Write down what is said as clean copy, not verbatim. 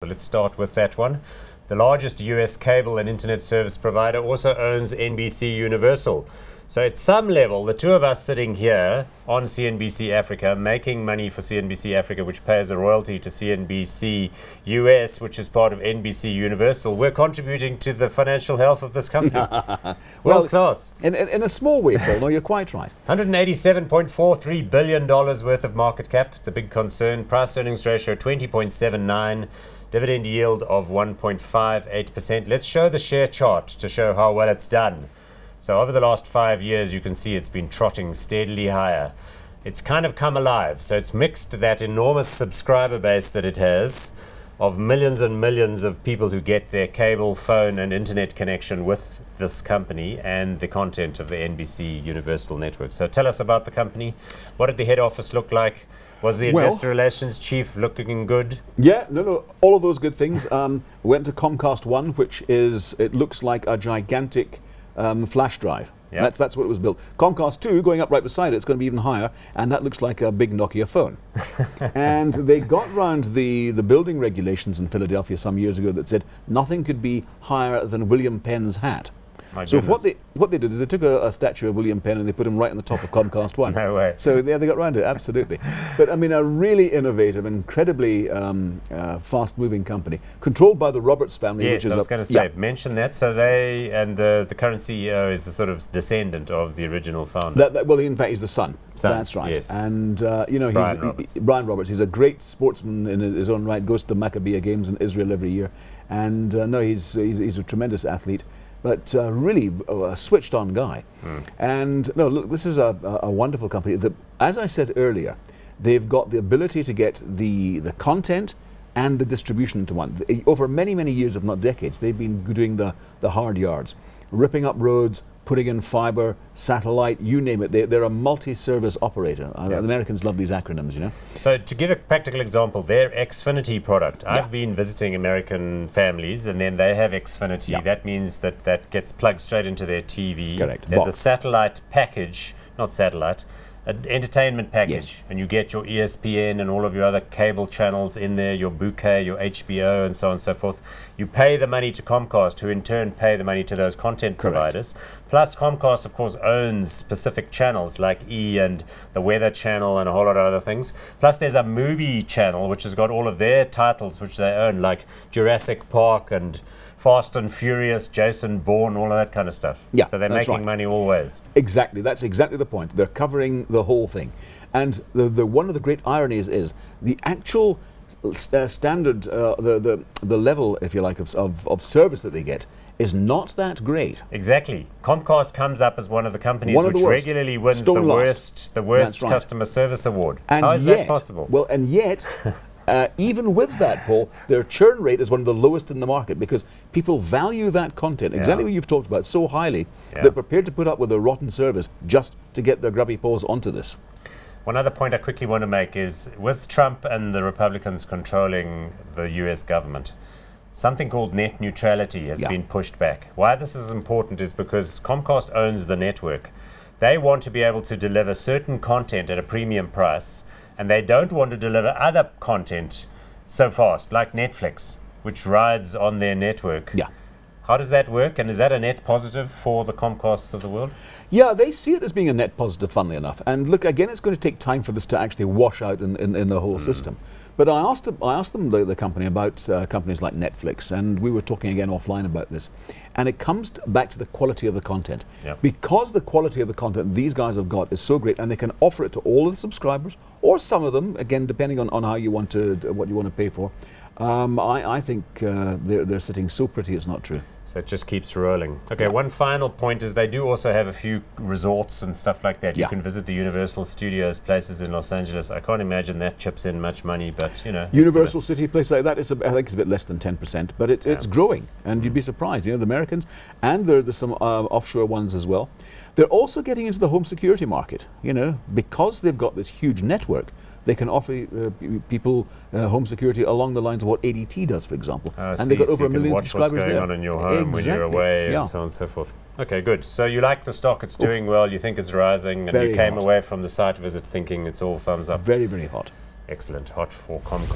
So let's start with that one. The largest US cable and internet service provider also owns NBC Universal. So at some level, the two of us sitting here on CNBC Africa, making money for CNBC Africa, which pays a royalty to CNBC US, which is part of NBC Universal, we're contributing to the financial health of this company. World class. In a small way, Paul, no, you're quite right. $187.43 billion worth of market cap. It's a big concern. Price earnings ratio 20.79. Dividend yield of 1.58%. Let's show the share chart to show how well it's done. So over the last 5 years, you can see it's been trotting steadily higher. It's kind of come alive. So it's mixed that enormous subscriber base that it has of millions and millions of people who get their cable, phone and internet connection with this company and the content of the NBC Universal network. So tell us about the company. What did the head office look like? Was the investor relations chief looking good? Yeah, no, all of those good things. Went to Comcast 1, which is, it looks like a gigantic flash drive. Yep. That's what it was built. Comcast 2, going up right beside it, it's going to be even higher, and that looks like a big Nokia phone. And they got round the building regulations in Philadelphia some years ago that said nothing could be higher than William Penn's hat. So what they did is they took a statue of William Penn and they put him right on the top of Comcast 1. No way. So yeah, they got round it, absolutely. But I mean, a really innovative, incredibly fast-moving company, controlled by the Roberts family. Yes, which is I was going to say, mention that. So they, and the current CEO is the sort of descendant of the original founder. Well, in fact, he's the son. That's right. Yes. And you know, Brian Roberts. He's a great sportsman in his own right. Goes to the Maccabea Games in Israel every year, and no, he's a tremendous athlete. But really a switched-on guy. And no, look, this is a wonderful company. As I said earlier, they've got the ability to get the content and the distribution into one. Over many, many years, if not decades, they've been doing the hard yards, ripping up roads, putting in fiber, satellite, you name it. They're a multi-service operator. The Americans love these acronyms, you know. So to give a practical example, their Xfinity product, I've been visiting American families and then they have Xfinity. That means that gets plugged straight into their TV. Correct. There's a satellite package, not satellite, an entertainment package, and you get your ESPN and all of your other cable channels in there, your bouquet, your HBO, and so on and so forth. You pay the money to Comcast, who in turn pay the money to those content providers. Plus, Comcast, of course, owns specific channels like E! And the Weather Channel and a whole lot of other things. Plus, there's a movie channel which has got all of their titles which they own, like Jurassic Park and Fast and Furious, Jason Bourne, all of that kind of stuff. Yeah, so they're making money always. Exactly, that's exactly the point. They're covering the whole thing. And one of the great ironies is the actual standard, the level, if you like, of service that they get is not that great. Exactly. Comcast comes up as one of the companies which regularly wins the worst customer service award. And how is that possible? Well, and yet, even with that, Paul, their churn rate is one of the lowest in the market because people value that content, exactly what you've talked about, so highly, they're prepared to put up with a rotten service just to get their grubby paws onto this. One other point I quickly want to make is, with Trump and the Republicans controlling the US government, something called net neutrality has been pushed back. Why this is important is because Comcast owns the network. They want to be able to deliver certain content at a premium price, and they don't want to deliver other content so fast, like Netflix, which rides on their network. How does that work, and is that a net positive for the Comcasts of the world? Yeah, they see it as being a net positive, funnily enough. And look, again, it's going to take time for this to actually wash out in the whole system. But I asked them, the company, about companies like Netflix, and we were talking again offline about this. And it comes back to the quality of the content. Because the quality of the content these guys have got is so great, and they can offer it to all of the subscribers, or some of them, again, depending on how you want to, what you want to pay for. I think they're sitting so pretty it's not true. So it just keeps rolling. Okay, one final point is they do also have a few resorts and stuff like that. You can visit the Universal Studios places in Los Angeles. I can't imagine that chips in much money, but you know. Universal City, place like that, I think it's a bit less than 10%, but it's growing, and you'd be surprised. You know, the Americans, and there's some offshore ones as well. They're also getting into the home security market, you know, because they've got this huge network. They can offer people home security along the lines of what ADT does, for example. And they've got over 1 million watch subscribers what's going on in your home when you're away and so on and so forth. Okay, good. So you like the stock, it's doing well, you think it's rising, and you came away from the site visit thinking it's all thumbs up. Very, very hot. Excellent. Hot for Comcast.